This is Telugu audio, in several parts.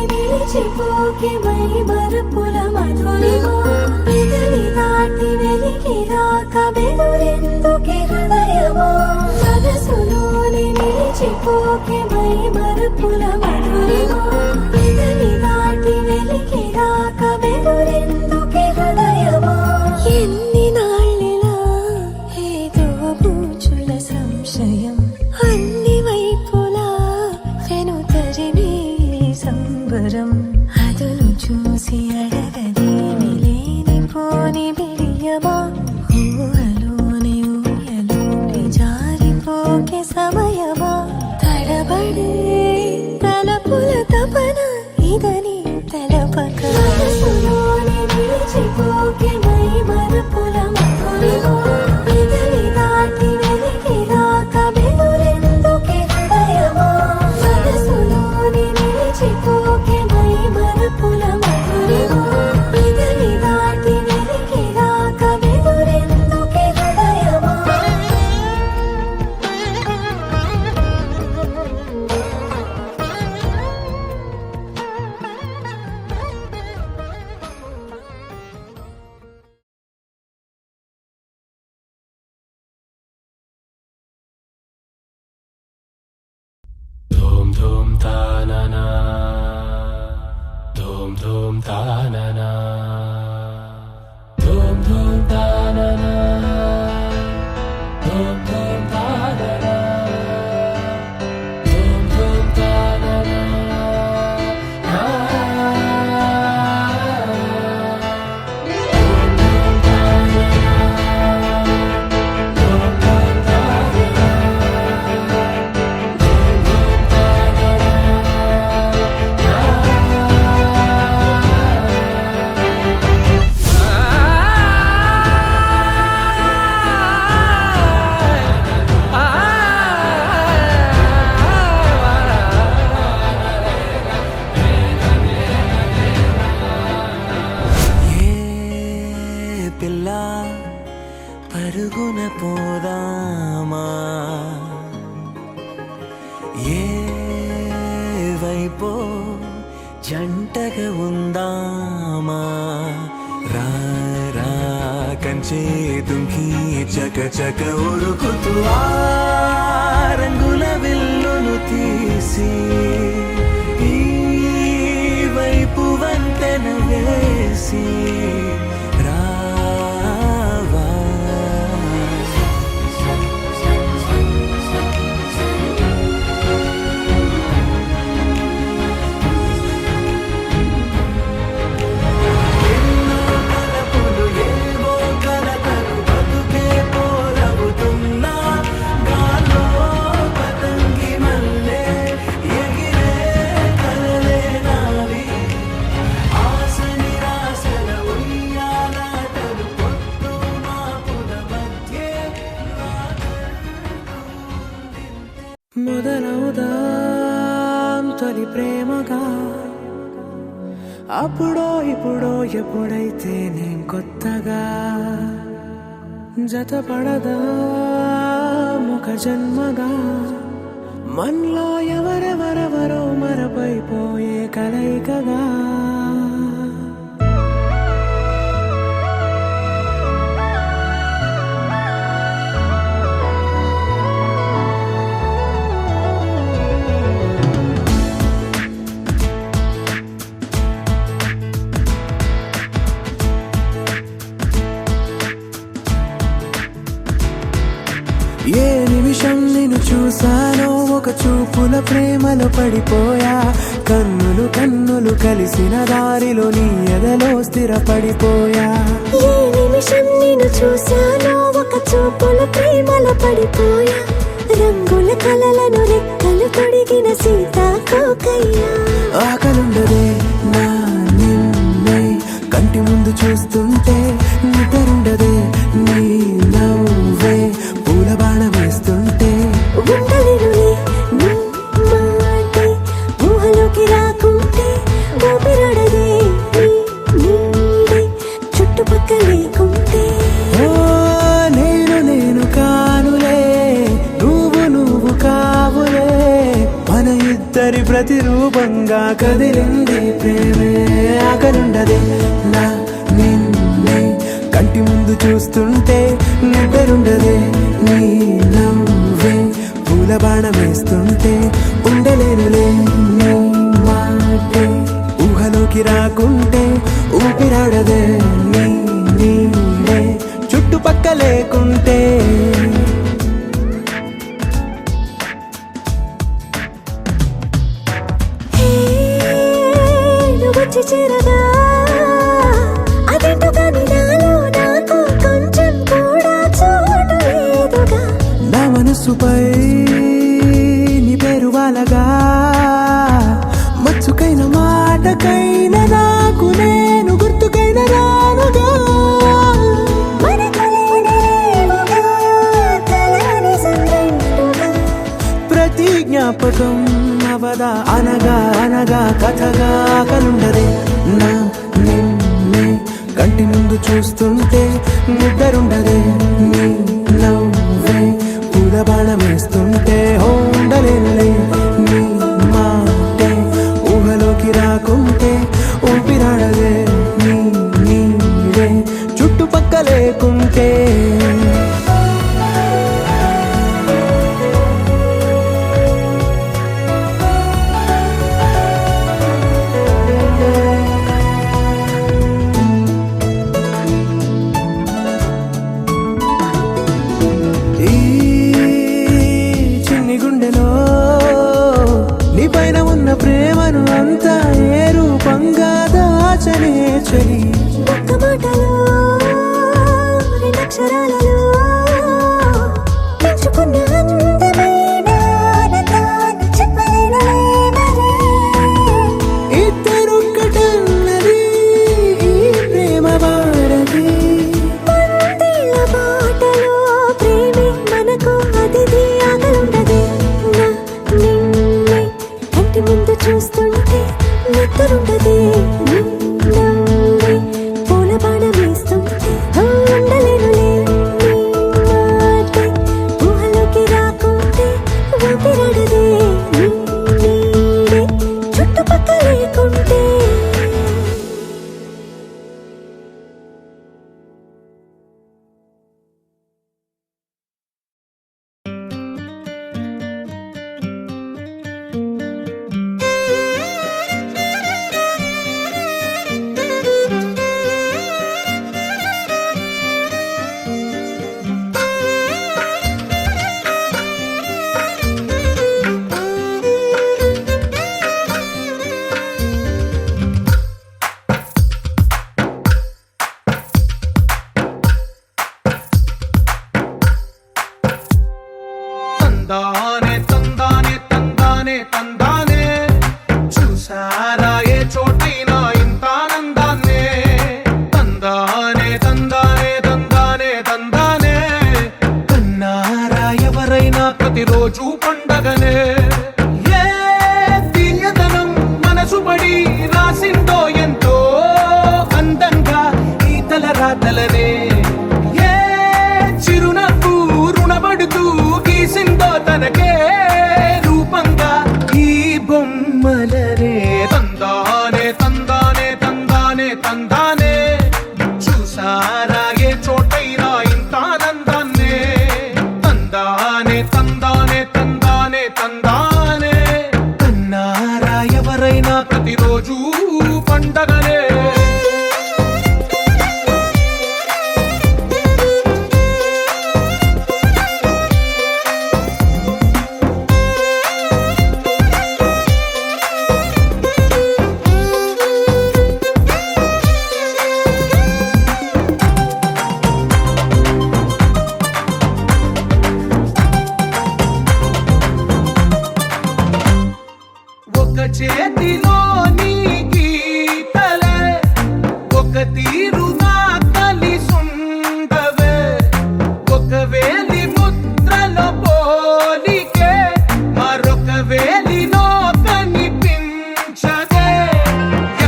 మరిచిపోకే మై మరుపుల మధురిమో పెదవి దాటి వెలికి రాక బెదురెందుకే హృదయమో మనసులోనే నిలిచిపోకే మై మరుపుల మధురిమో తలపుల తపన ఇదని తలపక మనసులోనే నిలిచిపోకే మై మరపుల మధురిమో పెదవి దాటి వెలికి రాక బెదురెందుకే హృదయమా మనసులోనే నిలిచిపోకే మై మరపుల మధురిమో పెదవి దాటి వెలికి రాక బెదురెందుకే హృదయమా Dum dum ta na na, dum dum ta na na, dum dum ta na na, dum dum ta na na, dum dum ta na na, పిల్ల పరుగున పోదామా ఏ వైపో జంటగా ఉందామా రా రా కంచే దుంకి చక చక ఉరుకుతూ ఆ రంగుల విల్లును తీసి ఈ వైపు వంతెన వేసి మొదలవుదాం తొలి ప్రేమగా అప్పుడో ఇప్పుడో ఎప్పుడైతే నేను కొత్తగా జతపడదా ముఖ జన్మగా మనలో ఎవరెవరెవరో మరపైపోయే కలయికగా ఏ నిమిషం నిన్ను చూసానో ఒక చూపుల ప్రేమలో పడిపోయా కన్నులు కన్నులు కలిసిన దారిలో నీ ఎదలో స్థిరపడిపోయా ఏ నిమిషం నిన్ను చూసానో ఒక చూపుల ప్రేమలో పడిపోయా రంగుల కలలను రెక్కలు తొడిగిన సీతాకోకయ్యా ఆకలుండదే నా నిన్నే కంటి ముందు చూస్తుంటే నిద్రుండదే నీ నవ్వే పూల బాణం వేస్తుంటే ఉండలేనులే నీ మాటే ఊహలోకి రాకుంటే ఊపిరాడదే నీ నీడే చుట్టుపక్కల లేకుంటే ఓ నేను కానులే నువ్వు కావులే మన ఇద్దరి ప్రతిరూపంగా కదిలింది ప్రేమే ఆకలుండదే నా నిన్నే కంటి ముందు చూస్తుంటే నిద్రుండదే నీ నవ్వే పూల బాణం వేస్తుంటే ఉండలేనులే నీ మాటే ఊహలోకి రాకుంటే ఊపిరాడదే నీ నీడే చుట్టుపక్క లేకుంటే వచ్చి చేరగా అదేంటో కానీ నాలో నాకు కొంచెం కూడా చోటు లేదుగా నా మనసుపై నీ పేరు వాలగా మాటకైన నాకు నేను గుర్తుకైన రానుగా ప్రతి జ్ఞాపకం అవదా అనగా అనగా కథగా కలుండదే నా నిన్నే కంటి ముందు చూస్తుంటే నిద్రుండదే నీ నవ్వే పూల బాణమేస్తుంటే ఉండలేనులే నీ మాటే ఊహలోకి రాకుంటే ఊపిరాడదే నీ నీడే చుట్టుపక్క లేకుంటే ఈ చిన్ని గుండెలో నీ పైన ఉన్న ప్రేమను అంతా ఏ రూపంగా దాచనే చలి ఒక్క మాటలో రెండక్షరాలలో పెంచుకున్న అందమైన ఆనందాన్ని చెప్పలేనులే మరి. ఇద్దరొక్కటన్నది ఈ ప్రేమ వాడది పందిళ్ళ బాటలో ప్రేమే మనకు అతిథి ఆగలుండదే నా నిన్నే కంటి ముందు చూస్తుంటే నిద్రుండదే నీ నవ్వే పూల బాణం వేస్తుంటే ఉండలేనులే నీ మాటే ఊహలోకి రాకుంటే ఊపిరాడదే నీ నీడే చుట్టుపక్క లేకుంటే. తందానే తందానే తందానే తందానే చూసారా ఏ చోటైనా ఇంత ఆనందాన్నే తందానే తందానే తందానే తందానే కన్నారా ఎవరైనా ప్రతిరోజు పండగనే ఏ తీయదనం మనసు పడి రాసిందో ఎంతో అందంగా ఈ తల రాతలనే ఏ చిరునవ్వు రుణపడుతూ గీసిందో తనకే రూపంగా ఈ బొమ్మలనే తందానే తందానే తందానే తందానే చూసారా ఏ చోటైనా ఇంత ఆనందాన్నే తందానే తందానే తందానే తందానే కన్నారా ఎవరైనా ప్రతిరోజు పండగనే ఒక చేతిలో నీ గీతలే ఒక తీరుగా కలిసుండవే ఒక వేలి ముద్రలో పోలికే మరొక వేలిలో కనిపించదే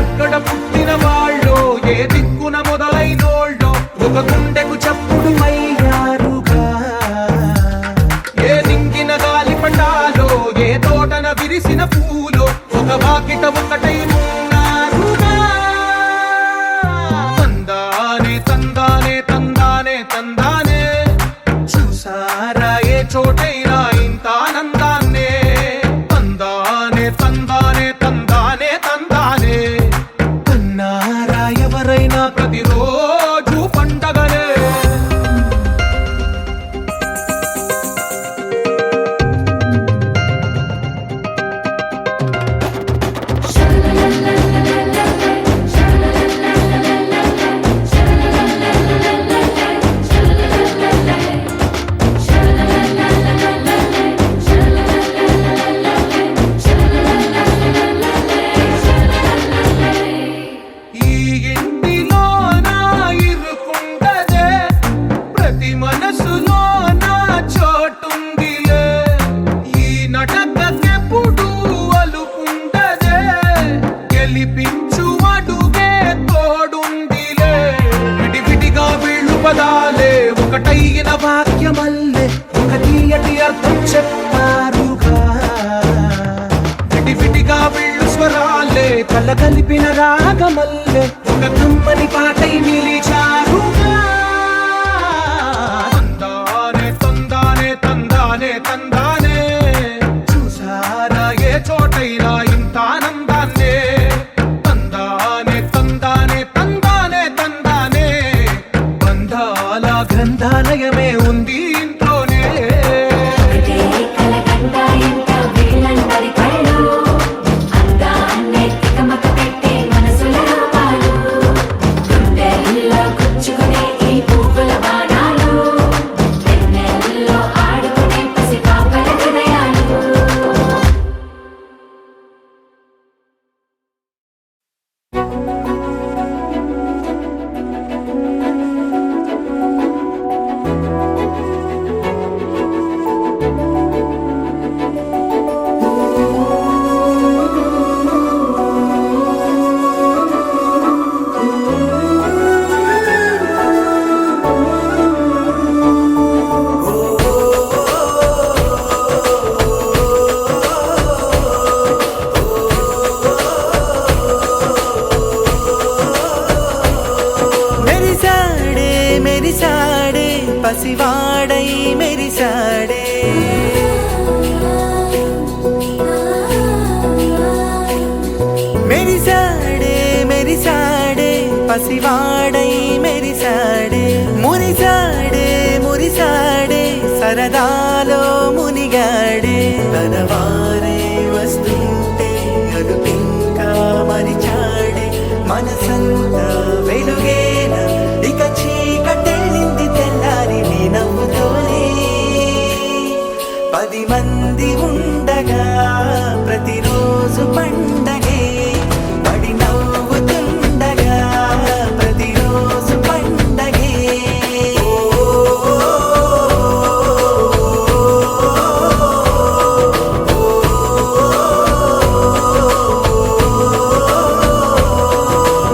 ఎక్కడ పుట్టిన వాళ్ళో ఏ దిక్కున మొదలైనోళ్ళో ఒక గుండెకు చప్పుడు అయ్యారుగా ఏ దింగిన గాలి పటాలో ఏ తోటన విరిసిన పూలో ఒక వాకిట ఒకటై ఉన్నారుగా తందానే తందానే తందానే తందానే చూసారా ఏ చోటైనా ఇంత ఆనందాన్నే తందానే తందానే తందానే తందానే కన్నారా ఎవరైనా ప్రతిరోజు పండగనే Sha వీళ్ళు స్వరాలే కల కలిపిన రాగమల్లే ఒక కమ్మని పాటై నిలిచారుగా తందానే తందానే తందానే తందానే చూసారా ఏ చోటైనా ఇంత ఆనందాన్నే తందానే తందానే తందానే తందానే బంధాల గ్రంథాలయమే ఉంది ఇంట్లోనే ఒకటే కలకండ ఎంత వీళ్ళందరి కళ్ళు అందాన్నే తికమక పెట్టే మనసుల రూపాలు గుండెల్లో గుచ్చుకునే ఈ పువ్వుల బాణాలు వెన్నెల్లో ఆడుకునే పసిపాపల హృదయాలు మెరిసాడే మెరిసాడే పసివాడై మెరిసాడే మెరిసాడే మెరిసాడే పసివాడై మెరిసాడే మురిసాడే మురిసాడే సరదాలో మునిగాడే తనవారే వస్తుంటే అదుపింకా మరిచాడే మనసంతా వెలుగేన ఇక చీకటెళ్ళింది తెల్లారి నీ నవ్వుతోనే 10 మంది ఉండగా ప్రతిరోజు పండగే పడి నవ్వుతుండగా ప్రతిరోజు పండగే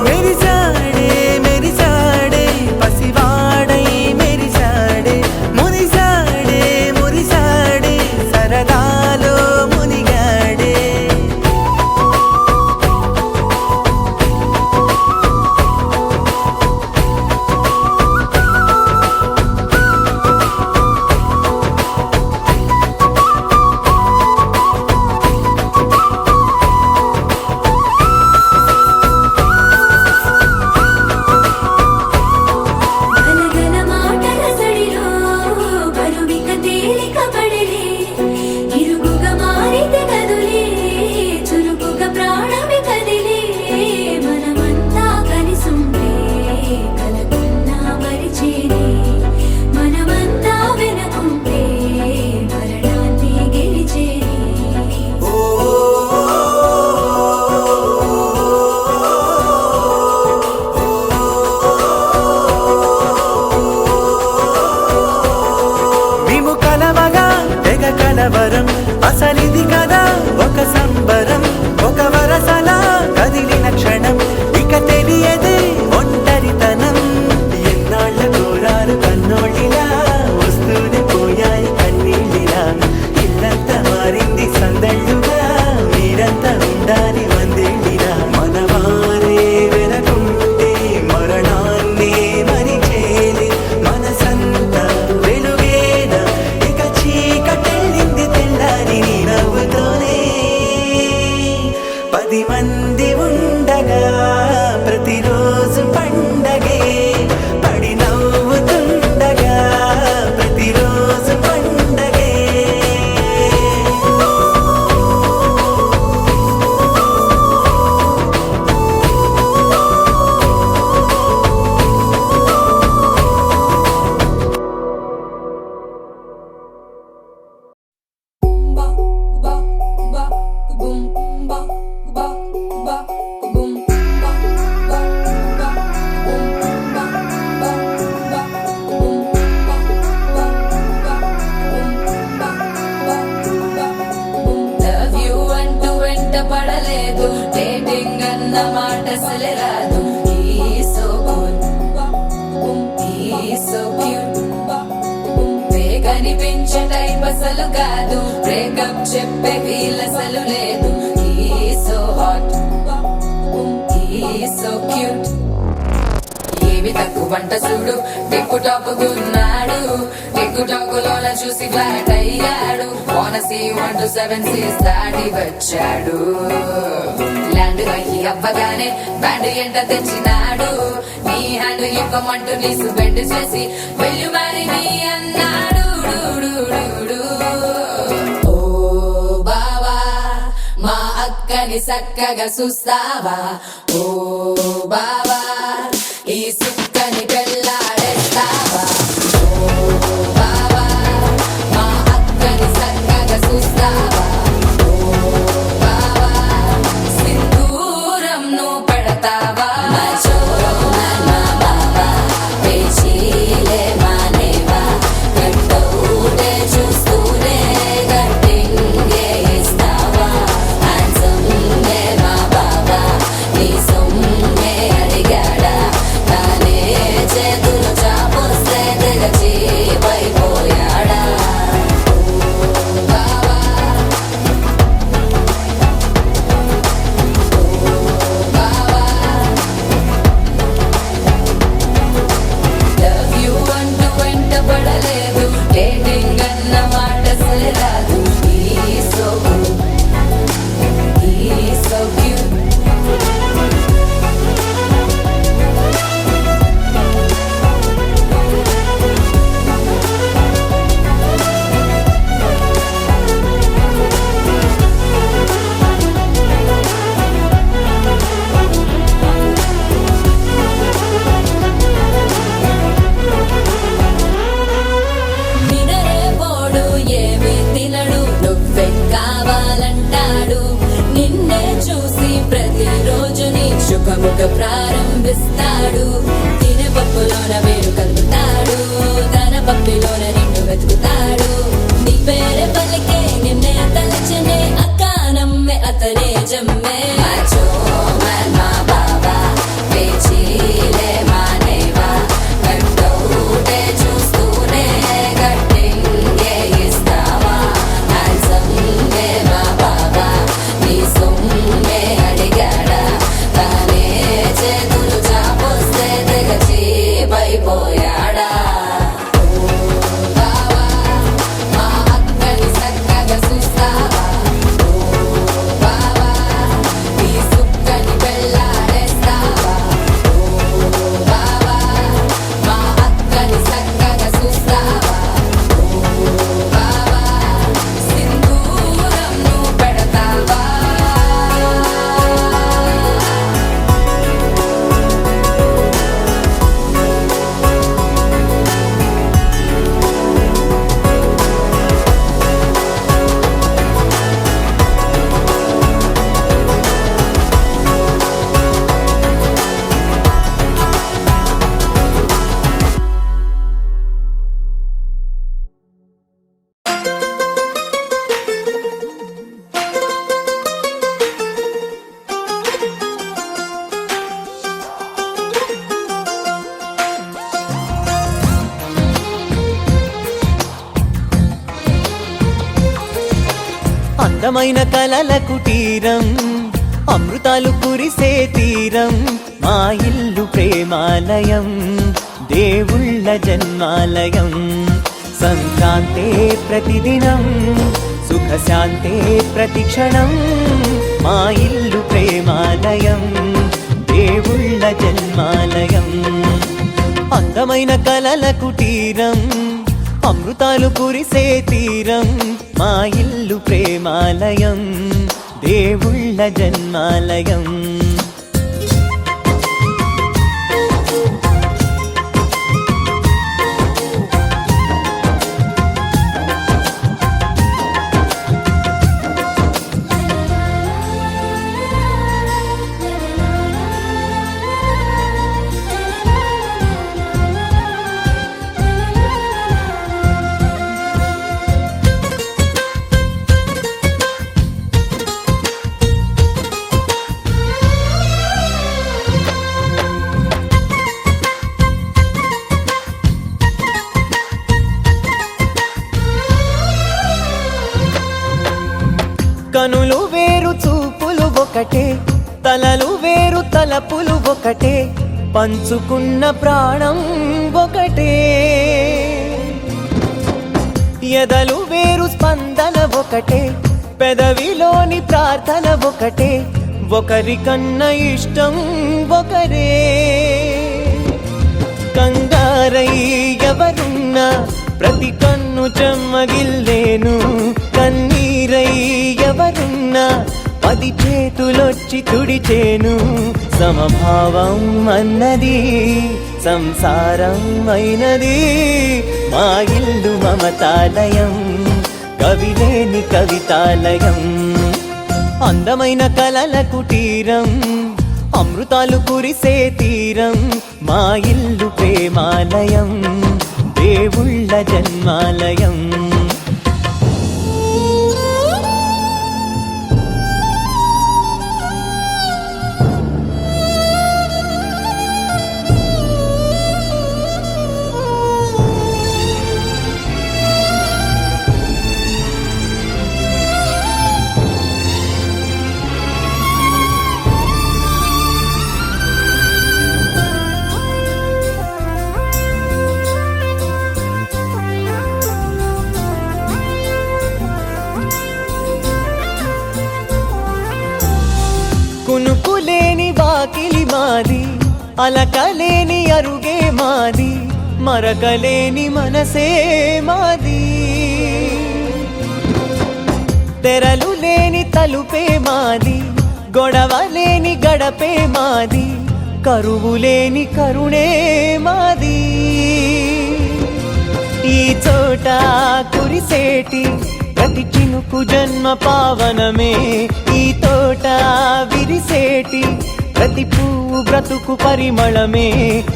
మెరిసాడే మెరిసాడే పసివాడై మెరిసాడే మురిసాడే మురిసాడే సరదాలో మునిగాడే గనగన మాటల సడిలో బరువిక తేలిక పడలే ఇరుగుగా మారితే కదులే చురుకుగా ప్రాణమి కదిలే మనమంతా కలిసుంటే కలకున్నా మరిచేనే మనమంతా వెనకుంటే మరణాన్ని గెలిచేనే మేము కలవగా తెగ కలవరం అసలిది కదా ఒక సంబరం ఒక వరసలా కదిలిన క్షణం ఇక తెలియదే ఒంటరితనం ఎన్నాళ్ళ కోరారు కన్నోళ్ళిలా వస్తూనే పోయాయి కన్నీళ్ళిలా ఇల్లంతా మారింది సందళ్ళుగా మీరంతా ఉండాలి వందేళ్ళిలా మనవారే వెనకుంటే మరణాన్ని మరిచేలే మనసంతా వెలుగేన ఇక చీకటెళ్ళింది తెల్లారి నీ నవ్వుతోనే 10 మంది ఉండగా ప్రతిరోజు పండగే పడి నవ్వుతుండగా ప్రతిరోజు పండగే ba ba ba boom ba ba వంట చూడు టిక్కు టాపుకున్నాడు టిక్కు టాకులోన చూసి ఫ్లాట్ అయ్యాడు బోనసీ 1 to 7 seas దాటి వచ్చాడు ల్యాండ్ అయ్యి అవ్వగానే బ్యాండ్ ఎంట తెచ్చినాడు నీ హ్యాండ్ ఇవ్వమంటూ నీసు బెండ్ చేసి వెళ్ళు మరి నీ అన్నాడు ఓ బావా మా అక్కని చక్కగా చూస్తావా ఓ బావా ఈ సుక్కని పెళ్ళాడేస్తావా ఓ బావా మా అక్కని చక్కగా చూస్తావా ఓ బావా సింధూరం నువ్వు పెడతావా మచోరో మా బావా పేచీలే మానేవా కట్టౌటే చూస్తూనే గట్టింగే ఇస్తావా హ్యాండ్సమ్గే మా బావా నీ సొమ్మే అడిగాడా తానే చేతులు చాపొస్తే తెగచి పైపోయాడా బావా లవ్ యూ అంటూ వెంట పడలేదు డేటింగ్ అన్న మాట సరిరాదు సో క్యూట్ నినరేపోడు ఏమి తినడు నువ్వే కావాలంటాడు నిన్నే చూసి ప్రతిరోజు నీ శుభముఖ ప్రారంభిస్తాడు తినే పప్పులోన వేరు కలుపుతాడు తన పప్పిలోన నిన్ను వెతుకుతాడు నీ పేరే పలికే నిన్నే తలచనే అక్క నమ్మే అతనే జమ్మే మాచో మా బాబా పేచీలే మానేవా కట్టౌటే చూస్తూనే గట్టింగే ఇస్తావా హ్యాండ్సమ్గే మా బాబా నీ సొమ్మే అడిగాడా తానే చేతులు చాపొస్తే తెగచి పైపోయాడా బావా మా అక్కని చక్కగా చూస్తావా ఓ బావా ఈ సుక్కని పెళ్ళాడేస్తావా ఓ బావా మా అక్కని చక్కగా చూస్తావా ఓ బావా సింధూరం నువ్వు పెడతావా అందమైన కలల కుటీరం అమృతాలు కురిసే తీరం మా ఇల్లు ప్రేమాలయం దేవుళ్ళ జన్మాలయం సంక్రాంతే ప్రతిదినం సుఖశాంతే ప్రతిక్షణం మా ఇల్లు ప్రేమాలయం దేవుళ్ళ జన్మాలయం అందమైన కలల కుటీరం అమృతాలు కురిసే తీరం మా ఇల్లు ప్రేమాలయం దేవుళ్ళ జన్మాలయం కనులు వేరు చూపులు ఒకటే తలలు వేరు తలపులు ఒకటే పంచుకున్న ప్రాణం ఒకటే, ఎదలు వేరు స్పందన ఒకటే, పెదవిలోని ప్రార్థన ఒకటే, ఒకరికన్నా ఇష్టం ఒకరే. కంగారై ఎవరున్నా ప్రతి కన్ను చెమ్మగిల్లేను, కన్నీరై ఎవరున్నా 10 చేతులొచ్చి తుడిచేను. సమభావం అన్నది సంసారం అయినది, మా ఇల్లు మమతాలయం, కవిలేని కవితాలయం. అందమైన కలల కుటీరం, అమృతాలు కురిసే తీరం, మా ఇల్లు ప్రేమాలయం, దేవుళ్ళ జన్మాలయం. కునుకులేని వాకిలి మాది, అలకలేని అరుగే మాది, మరకలేని మనసే మాది. తెరలు లేని తలుపే మాది, గొడవ లేని గడపే మాది, కరువు లేని కరుణే మాది. ఈ చోట కురిసేటి ప్రతి చినుకు జన్మ పావనమే, ఈ తోట విరిసేటి ప్రతి పువ్వు బ్రతుకు పరిమళమే.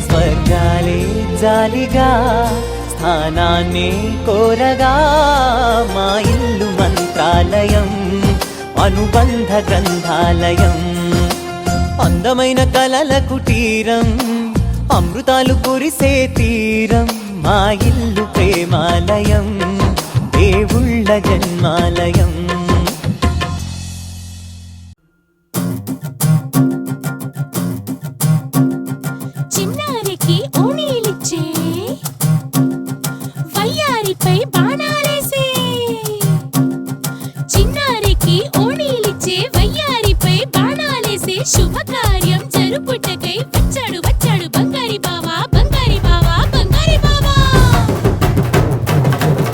స్వర్గాలే జాలిగా స్థానాన్ని కోరగా, మా ఇల్లు మంత్రాలయం, అనుబంధ గ్రంథాలయం. అందమైన కలల కుటీరం, అమృతాలు కురిసే తీరం, మా ఇల్లు ప్రేమాలయం, దేవుళ్ళ జన్మాలయం. చిన్నారికి ఓణీలిచ్చే, వయ్యారిపై బాణాలేసే. చిన్నారికి ఓణీలిచ్చే, వయ్యారిపై బాణాలేసే, శుభకార్యం జరుపుటకై వచ్చాడు వచ్చాడు బంగారి బావా, బంగారి బావా, బంగారి బావా.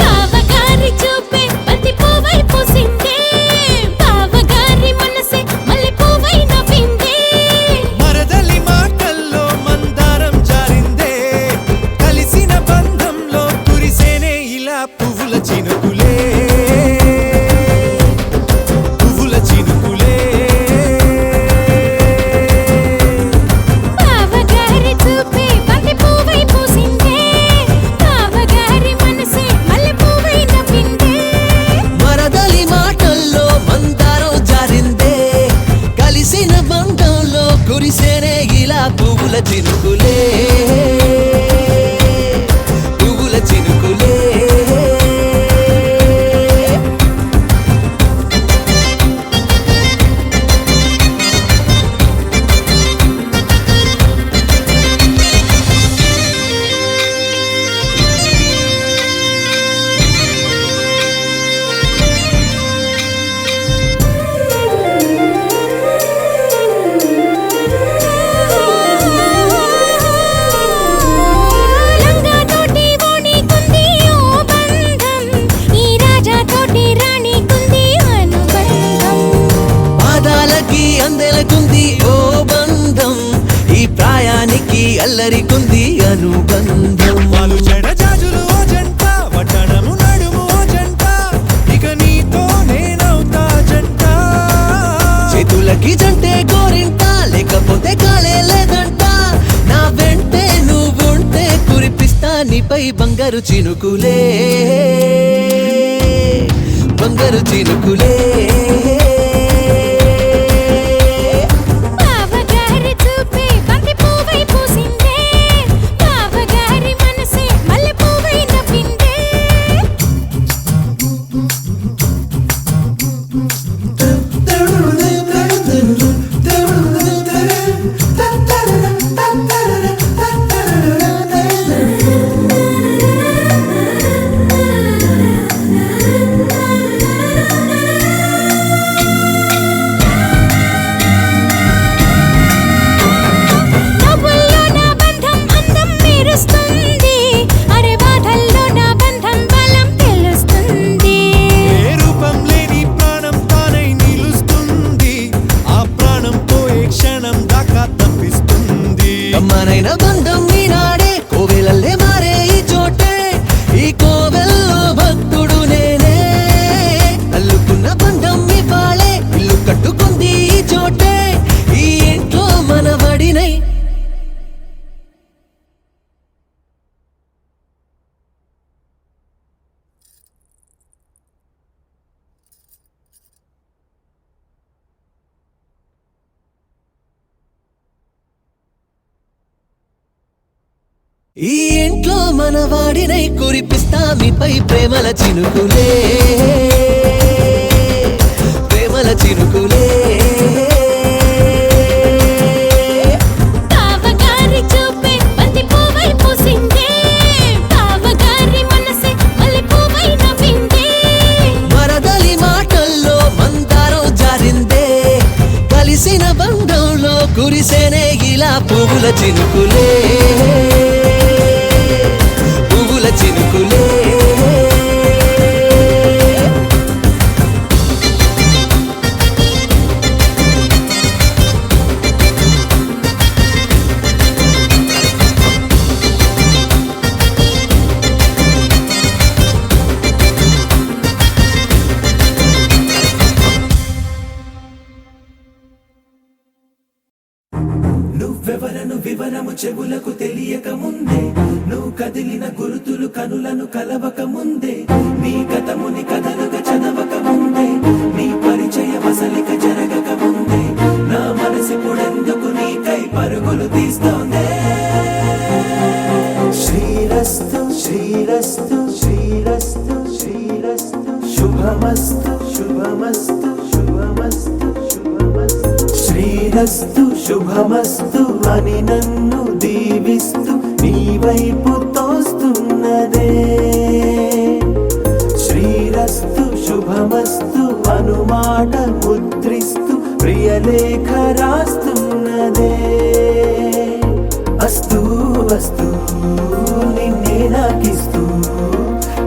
బావగారి చూపే బంతి పువ్వై పూసిందే, బావగారి మనసే మల్లె పువ్వై నవ్విందే. మరదలి మాటల్లో మందారం జారిందే, కలిసిన బంధంలో కురిసేనే ఇలా పువ్వుల చినుకులే, పువ్వుల చినుకులే. బావగారి చూపే బంతి పువ్వై పూసిందే, బావగారి మనసే మల్లె పువ్వై నవ్విందే. మరదలి మాటల్లో మందారం జారిందే, కలిసిన బంధంలో కురిసేనే ఇలా పువ్వుల చినుకులే, పువ్వుల చినుకులే. లంగా తోటి ఓణి కుంది ఓ బంధం, ఈ రాజా తోటి రాణి కుంది అనుబంధం. పాదాలకి అందెలకుంది ఓ బంధం, ఈ ప్రాయానికి అల్లరికుంది అనుబంధం. వాళ్ళు చెడజాజులు ఓ జంట, వడ్డనము నడుము ఓ జంట, ఇక నీతో నేనవుతా జంట. చేతులకి జంటే గోరింట, లేకపోతే కాలే లేదంట. నా వెంటే నువ్వుంటే కురిపిస్తా నీపై బంగారు చినుకులే, బంగారు చినుకులే. బావగారి చూపే బంతి పువ్వై పూసిందే, బావగారి మనసే మల్లె పువ్వై నవ్విందే. Da da da da da da da da da da da da da da da da ఈ ఇంట్లో మన వాడినై కురిపిస్తా మీపై ప్రేమల చినుకులే, ప్రేమల చినుకులే. బావగారి చూపే బంతి పువ్వై పూసిందే, బావగారి మనసే మల్లె పువ్వై నవ్విందే. మరదలి మాటల్లో మందారం జారిందే, కలిసిన బంధంలో కురిసేనే ఇలా పువ్వుల చినుకులే, పువ్వుల చినుకులే. నువ్వెవరను వివరము చెవులకు తెలియక ముందే, నువ్వు కదిలిన గురుతులు కనులను కలవక ముందే, నీ గతముని కథలుగా చదవక ముందే, నీ పరిచయ వసలిక జరగక ముందే, నా మనసి పొడెందుకు నీకై పరుగులు తీస్తోందే. శ్రీరస్తు శ్రీరస్తు శ్రీరస్తు శ్రీరస్తు శుభమస్తు శుభమస్తు శుభమస్తు శుభమస్తు. శ్రీరస్తు శుభమస్తు అని నన్ను దీవిస్తూ నీ వైపు తోస్తున్నదే. శ్రీరస్తు శుభమస్తు అనుమాట ముద్రిస్తూ ప్రియలేఖ రాస్తున్నదే. అస్తు అస్తు నిన్నే నాకిస్తూ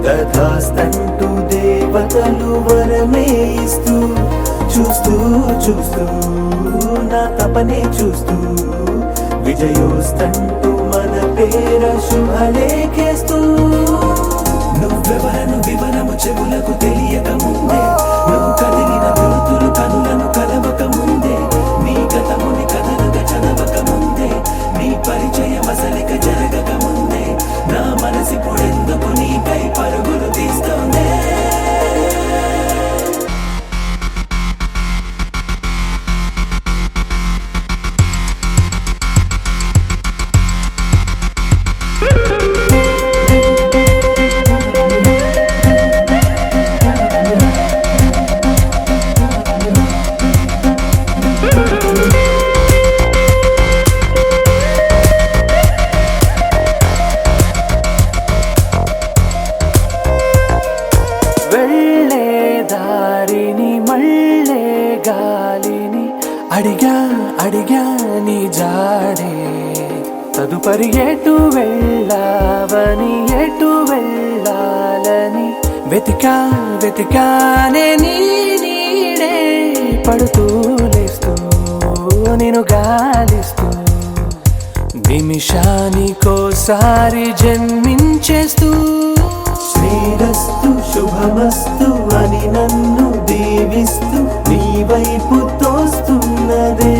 తథాస్తంటూ దేవతలు వరమే ఇస్తూ, చూస్తూ చూస్తూ నా తపనే చూస్తూ, విజయోస్తంటూ మన పేర శుభలేఖేస్తూ. నువ్వెవరను వివరము చెవులకు తెలియక ముందే, నువ్వు కదిలిన గురుతులు కనులను కలవక ముందే, నీ గతముని కథలుగా చదవక ముందే, నీ పరిచయ మసలిక జరగక ముందే, నా మనసి పొడెందుకు నీకై పరుగులు తీస్తోందే. వెళ్ళే దారిని మళ్ళే గాలిని అడిగా అడిగా నీ జాడే, తదుపరి ఎటు వెళ్ళావని ఎటు వెళ్ళాలని వెతికా వెతికానే నీ నీడే, పడుతూ లేస్తూ నేను గాలిస్తూ, నిమిషానికోసారి జన్మించేస్తూ. శ్రీరస్తు శుభమస్తు అని నన్ను దీవిస్తూ నీ వైపు తోస్తున్నదే.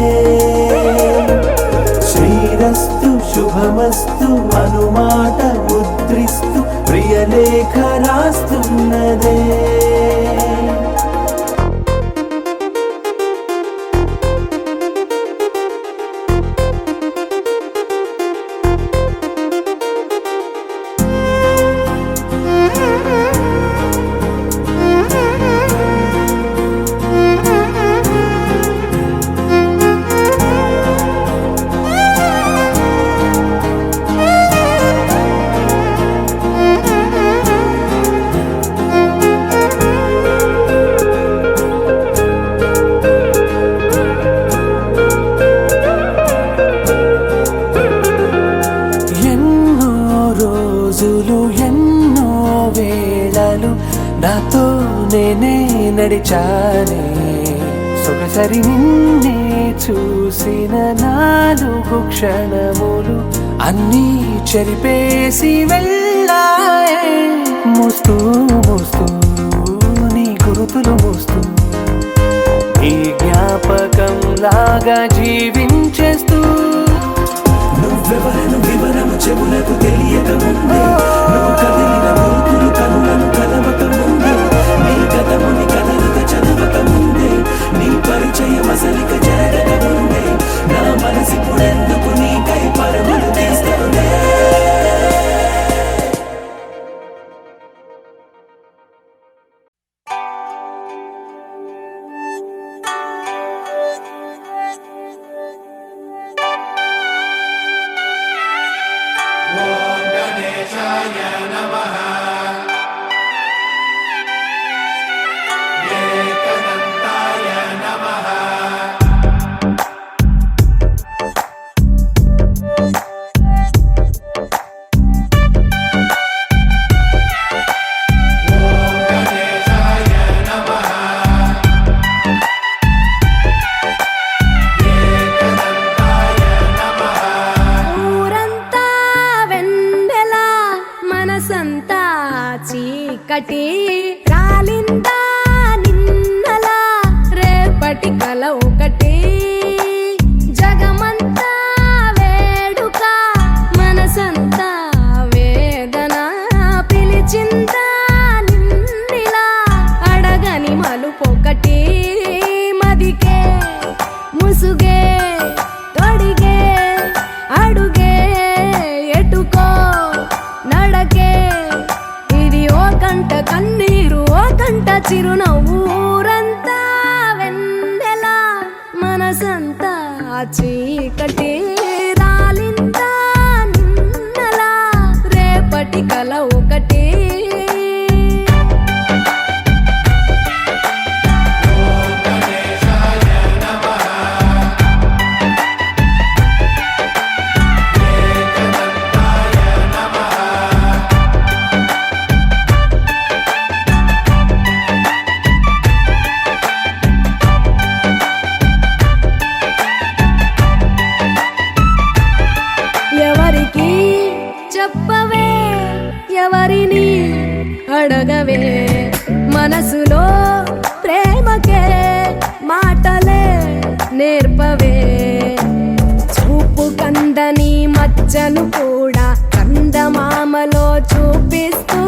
శ్రీరస్తు శుభమస్తు అనుమాట ముద్రిస్తూ ప్రియలేఖ రాస్తున్నదే. నాతో నేనే నడిచానే, సొగసరి నిన్నే చూసిన 4 క్షణములు అన్నీ చెరిపేసి వెళ్ళాయే. మోస్తూ మోస్తూ నీ గురుతులు మోస్తూ, ఈ జ్ఞాపకం లాగా జీవించేస్తూ. నువ్వెవరను వివరము చెవులకు తెలియక ముందే, నువ్వు కదిలిన గురుతులు కనులను కలవక ముందే, నీ గతముని కథలుగా చదవక ముందే, నీ పరిచయ మసలిక జరగక ముందే, నా మనసి పొడెందుకు నీకై పరుగులు తీస్తోందే. చీకటి రాలిందా నిన్నలా రేపటి కల ఒకటి జగమంతా వేడుక మనసంతా వేదన పిలిచిందా నిన్నిలా అడగని మలుపొకటి మదికే ముసుగే తొడిగే అడుగే ఎటుకో నడకే ఇది ఓ కంట కన్నీరు ఓ కంట చిరునవ్వురంతా వెన్నెలా మనసంతా చీకటి రాలిందా నిన్నలా రేపటి కల ఒకటి ఎవరికి చెప్పవే ఎవరిని అడగవే మనసులో ప్రేమకే మాటలే నేర్పవే చూపు కందని మచ్చను కూడా కందమామలో చూపిస్తూ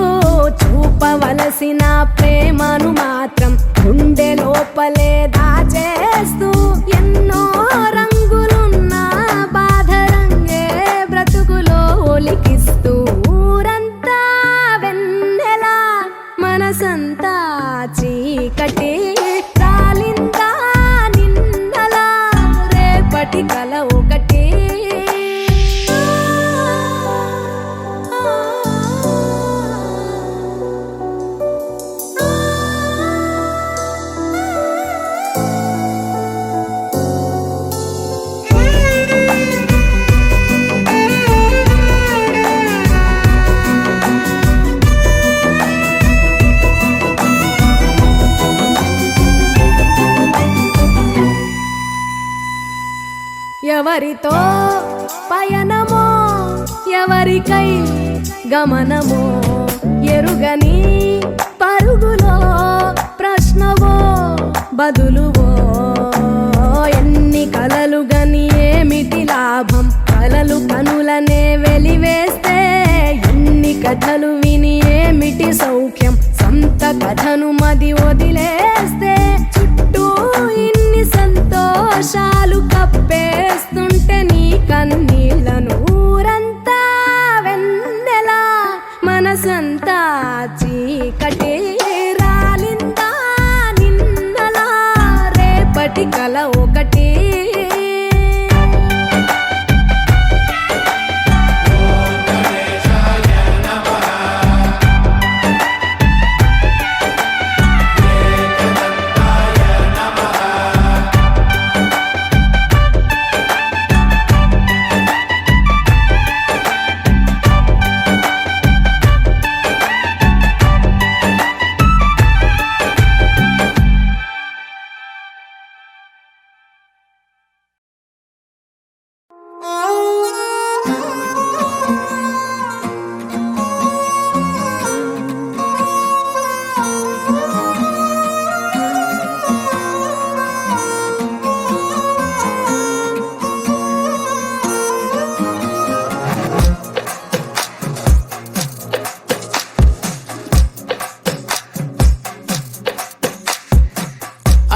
చూపవలసిన ప్రేమను మాత్రం గుండె లోపలే దాచేస్తూ ఎన్నో రంగులున్న బాధ రంగే బ్రతుకులో ఒలికిస్తూ ఊరంతా వెన్నెలా మనసంతా చీకటి రాలిందా నిన్నలా రేపటి కల ఒకటి ఎవరితో పయనమో ఎవరికై గమనమో ఎరుగని పరుగులో ప్రశ్నవో బదులువో ఎన్ని కలలు గని ఏమిటి లాభం కలలు కనులనే వెలివేస్తే ఎన్ని కథలు విని ఏమిటి సౌఖ్యం సొంత కథను మది వదిలేస్తే చుట్టూ ఇన్ని సంతోషాలు కప్పేస్తుంటే నీ కన్నీళ్లను ఊరంతా వెన్నెలా మనసంతా చీకటి రాలిందా నిన్నలా రేపటి కల ఒకటి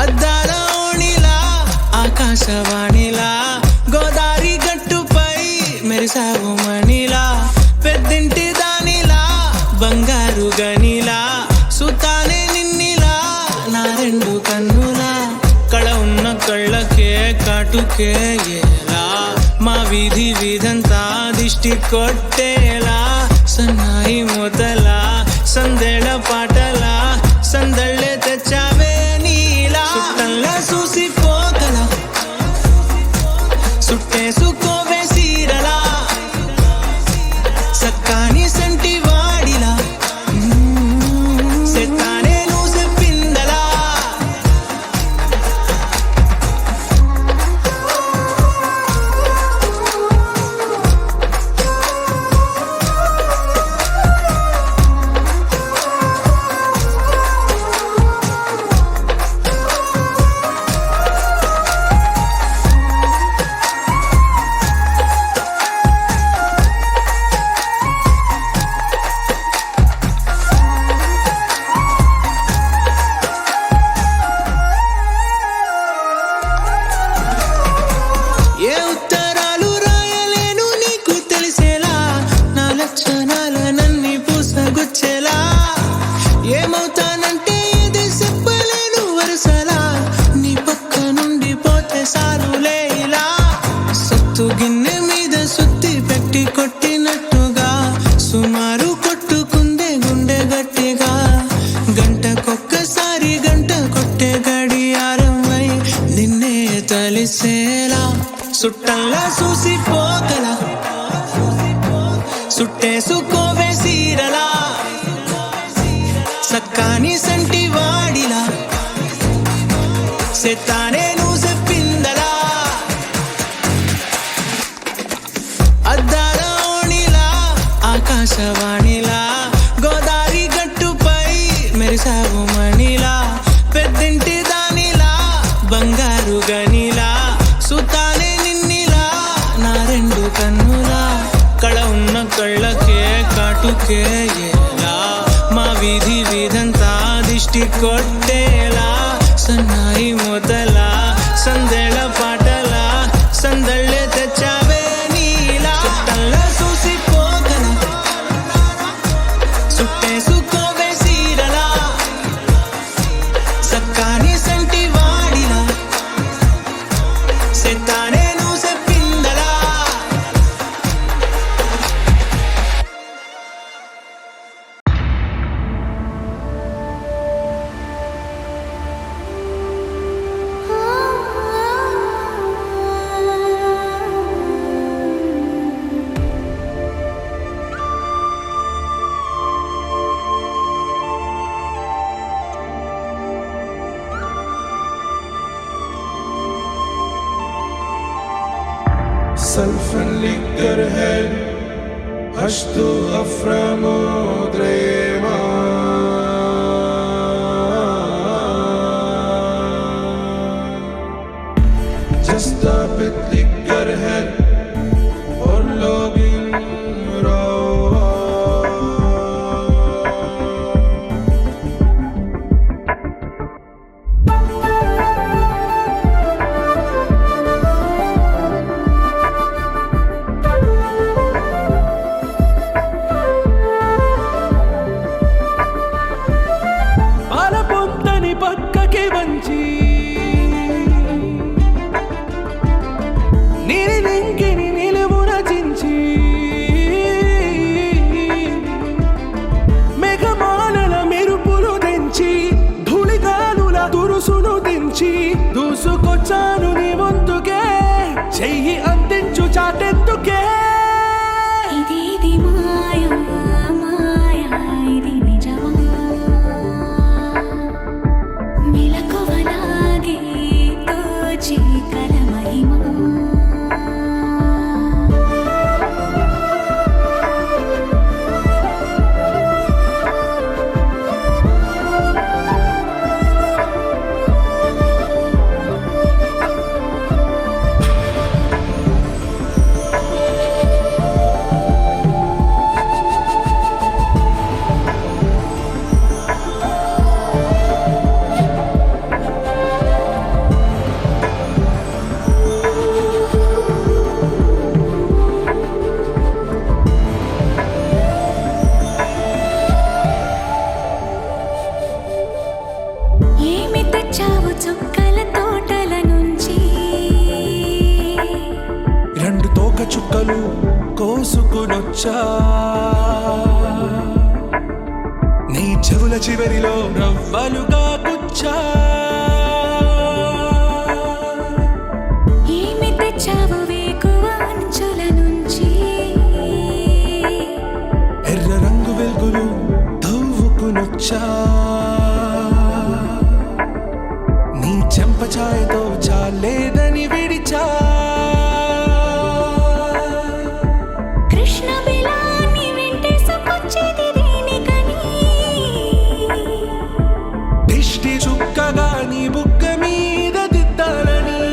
అద్దాల ఓణిలా ఆకాశవాణిలా గోదారి గట్టుపై మెరిసావు మణిలా పెద్దింటి దానిలా బంగారు గనిలా సుతానే నిన్నిలా నా రెండు కన్నులా కళ ఉన్న కళ్ళకే కాటుకే ఎలా మా వీధి వీధంతా దిష్టి కొట్టేలా సన్నాయి మొదలా సందేళ పాటలా సందళ్ళే తెచ్చావే నీలా సుట్టంలా చూసిపోగల సుట్టేసుకోవే సీరలా సక్కాని సంటి వాడిలా సెత్తానే నువ్వు చెప్పిందలా మత్తు గిన్నె మీద సుత్తి పెట్టి కొట్టినట్టుగా సుమారు కొట్టుకుందే గుండె గట్టిగా గంటకొక్కసారి గంట కొట్టే గడియారమై నిన్నే తలిసేలా సుట్టంలా చూసిపోగల సుట్టేసుకోవే సీరలా సక్కాని సంటి వాడిలా సెత్తానే నువ్వు చెప్పిందలా అద్దాల ఓణిలా ఆకాశవాణిలా గోదావరి గట్టుపై మెరిసావు మణిలా పెద్దింటి దానిలా బంగారు గనిలా సుతానే నిన్నిలా నా రెండు కన్నులా కళ ఉన్న కళ్ళకే కాటుకే ఎలా మా వీధి వీధంతా దిష్టి కొట్టేలా సన్నాయి మొదలా సందేళ పాటలా సందళ్ళే తెచ్చావే నీలా చుట్టల్లా చూసిపోగల సుట్టేసుకోవే సీరలా సక్కాని సంటి వాడిలా సెత్తానే నువ్వు చెప్పిందలా सल्फन लिकर है हश्तु अफ्रमोद्रेमा जस्तापित लिकर है और लोग పాలపొంతని పక్కకి వంచి నీలింకిని నిలువున చించి మెఘమాలల మెరుపులు తెంచి ధూళిగాలుల దురుసును దించి దూసుకొచ్చాను నీ వంతుకే చెయ్యి అందించు చాటెందుకే ఇది మాయా మాయా ఇది నిజమా మెలకువలాగే తోచి కల మహిమా ఏమి తెచ్చావు చుక్కల తోటల నుంచి రెండు తోక చుక్కలు కోసుకునొచ్చా నీ చెవుల చివరిలో రవ్వలుగా గుచ్చా ఏమి తెచ్చావు వేకువ అంచుల నుంచి ఎర్ర రంగు వెలుగులు తవ్వుకునొచ్చా నీ చెంపఛాయతో చాలేదని విడిచా కృష్ణ బిలాని వెంటేసుకొచ్చేది దేనికని దిష్టి చుక్కగా నీ బుగ్గ మీద దిద్దాలని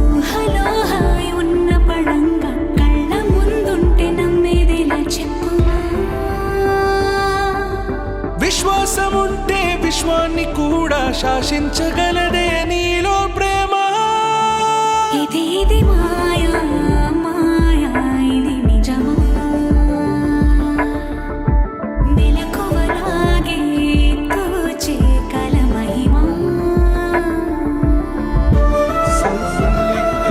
ఊహలో హాయి ఉన్న పడంగా కళ్ళ ముందుంటే నమ్మేదిలా చెప్పు విశ్వాసముంటే విశ్వాన్ని కూడా శాసించగలదే నీలో ప్రేమ ఇది మాయా మాయా ఇది నిజమా మెలకువలాగే తోచే కల మహిమా सल्फन लिकर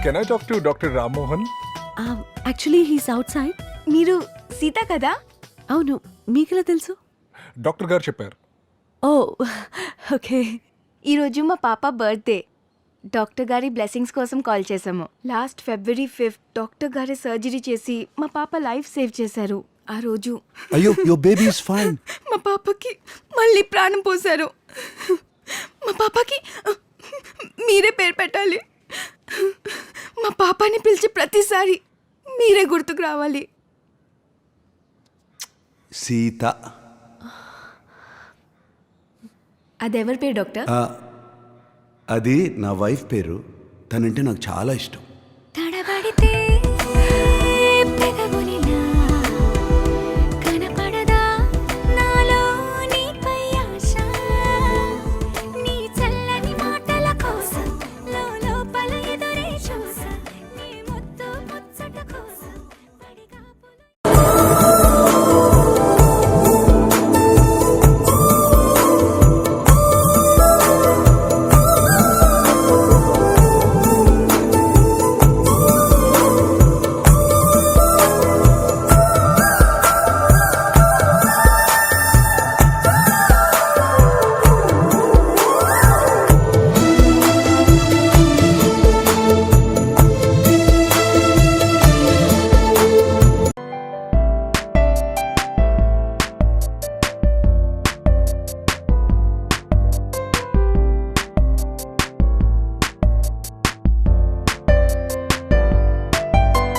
can I talk to doctor Rammohan? Actually he's outside. మీరు సీత కదా? అవును, మీకెలా తెలుసు? డాక్టర్ గారు చెప్పారు. Oh okay. ఈరోజు మా పాప బర్త్డే. డాక్టర్ గారి బ్లెస్సింగ్స్ కోసం కాల్ చేశాము. లాస్ట్ February 5th డాక్టర్ గారి సర్జరీ చేసి మా పాప లైఫ్ సేవ్ చేశారు. ఆ రోజు అయ్యో, యువర్ బేబీ ఇస్ ఫైన్. మా పాపకి మళ్ళీ ప్రాణం పోశారు. మా పాపకి మీరే పేరు పెట్టాలి. మా పాపని పిలిచి ప్రతిసారి మీరే గుర్తుకు రావాలి. సీత. అదెవరి పేరు డాక్టర్? అది నా వైఫ్ పేరు. తనంటే నాకు చాలా ఇష్టం.